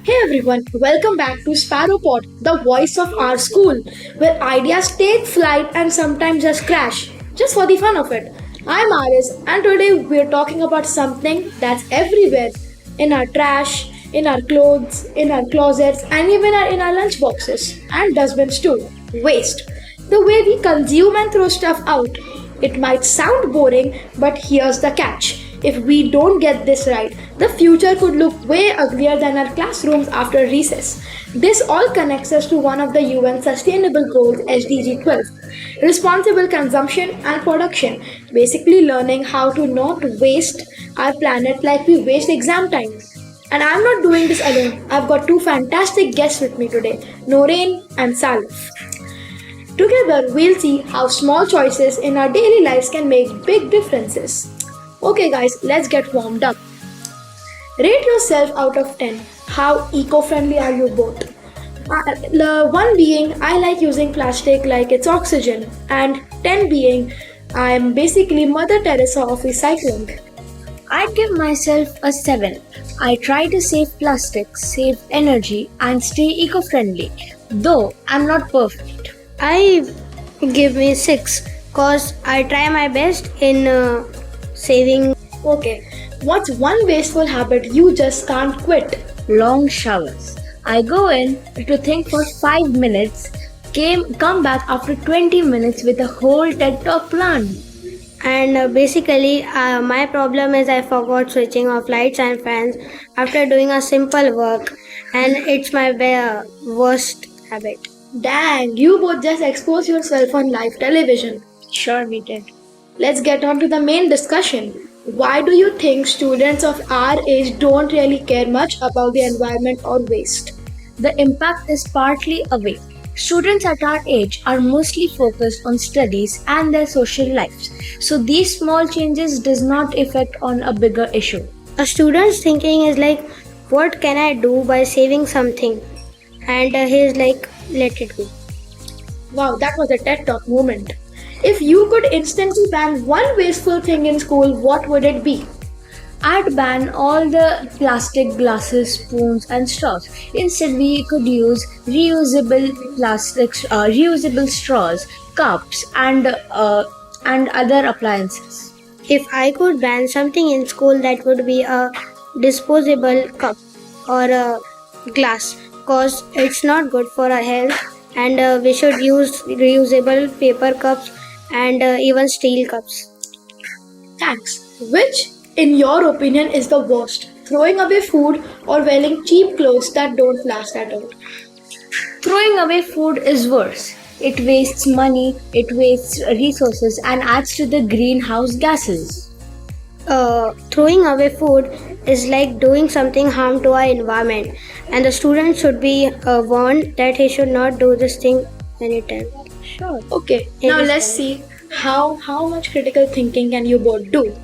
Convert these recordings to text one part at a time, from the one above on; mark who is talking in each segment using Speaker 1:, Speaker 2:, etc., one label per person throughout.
Speaker 1: Hey everyone, welcome back to Sparrow Pod, the voice of our school, where ideas take flight and sometimes just crash, just for the fun of it. I'm Aariz, and today we're talking about something that's everywhere in our trash, in our clothes, in our closets, and even in our lunch boxes and dustbins too. Waste. The way we consume and throw stuff out. It might sound boring, but here's the catch. If we don't get this right, the future could look way uglier than our classrooms after recess. This all connects us to one of the UN Sustainable Goals SDG 12, responsible consumption and production, basically learning how to not waste our planet like we waste exam time. And I'm not doing this alone. I've got two fantastic guests with me today, Noorain and Saalif. Together, we'll see how small choices in our daily lives can make big differences. Okay guys, let's get warmed up. Rate yourself out of 10. How eco-friendly are you both? One being, I like using plastic like it's oxygen. And 10 being, I'm basically Mother Teresa of recycling.
Speaker 2: I'd give myself a 7. I try to save plastic, save energy, and stay eco-friendly, though I'm not perfect.
Speaker 3: I give me 6 cause I try my best in saving.
Speaker 1: Okay, what's one wasteful habit you just can't quit?
Speaker 2: Long showers. I go in to think for 5 minutes, come back after 20 minutes with a whole TED Talk plan.
Speaker 3: And basically, my problem is I forgot switching off lights and fans after doing a simple work, and it's my worst habit.
Speaker 1: Dang, you both just exposed yourself on live television.
Speaker 2: Sure, we did.
Speaker 1: Let's get on to the main discussion. Why do you think students of our age don't really care much about the environment or waste?
Speaker 2: The impact is partly away. Students at our age are mostly focused on studies and their social lives. So these small changes does not affect on a bigger issue.
Speaker 3: A student's thinking is like, what can I do by saving something? And he's like, let it go.
Speaker 1: Wow, that was a TED Talk moment. If you could instantly ban one wasteful thing in school, what would it be?
Speaker 2: I'd ban all the plastic glasses, spoons, and straws. Instead, we could use reusable straws, cups, and other appliances.
Speaker 3: If I could ban something in school, that would be a disposable cup or a glass, cause it's not good for our health, and we should use reusable paper cups and even steel cups.
Speaker 1: Thanks. Which, in your opinion, is the worst? Throwing away food or wearing cheap clothes that don't last at all?
Speaker 2: Throwing away food is worse. It wastes money, it wastes resources, and adds to the greenhouse gases.
Speaker 3: Throwing away food is like doing something harm to our environment, and the student should be warned that he should not do this thing anytime.
Speaker 2: Sure.
Speaker 1: Okay, now let's see how much critical thinking can you both do.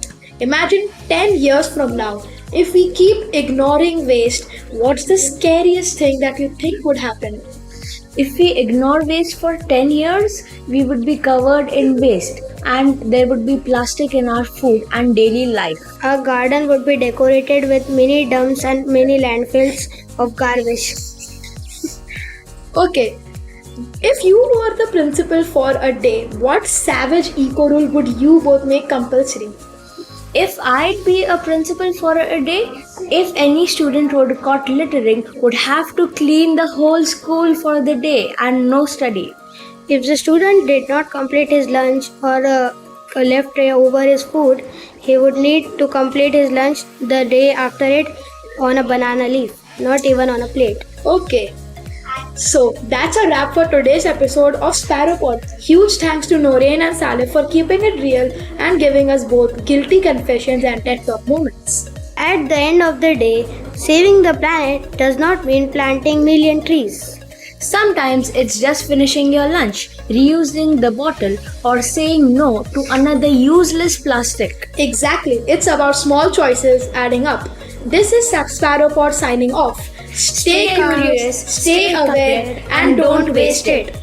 Speaker 1: Imagine 10 years from now, if we keep ignoring waste, what's the scariest thing that you think would happen?
Speaker 2: If we ignore waste for 10 years, we would be covered in waste and there would be plastic in our food and daily life.
Speaker 3: Our garden would be decorated with mini dumps and mini landfills of garbage.
Speaker 1: Okay, if you were the principal for a day, what savage eco rule would you both make compulsory?
Speaker 2: If I'd be a principal for a day, if any student would caught littering, would have to clean the whole school for the day and no study.
Speaker 3: If the student did not complete his lunch or left over his food, he would need to complete his lunch the day after it on a banana leaf, not even on a plate.
Speaker 1: Okay, so that's a wrap for today's episode of Sparrow Pod. Huge thanks to Noorain and Saalif for keeping it real and giving us both guilty confessions and TED Talk moments.
Speaker 3: At the end of the day, saving the planet does not mean planting million trees.
Speaker 2: Sometimes it's just finishing your lunch, reusing the bottle, or saying no to another useless plastic.
Speaker 1: Exactly, it's about small choices adding up. This is Sparrow Pod signing off. Stay curious, stay aware, and don't waste it.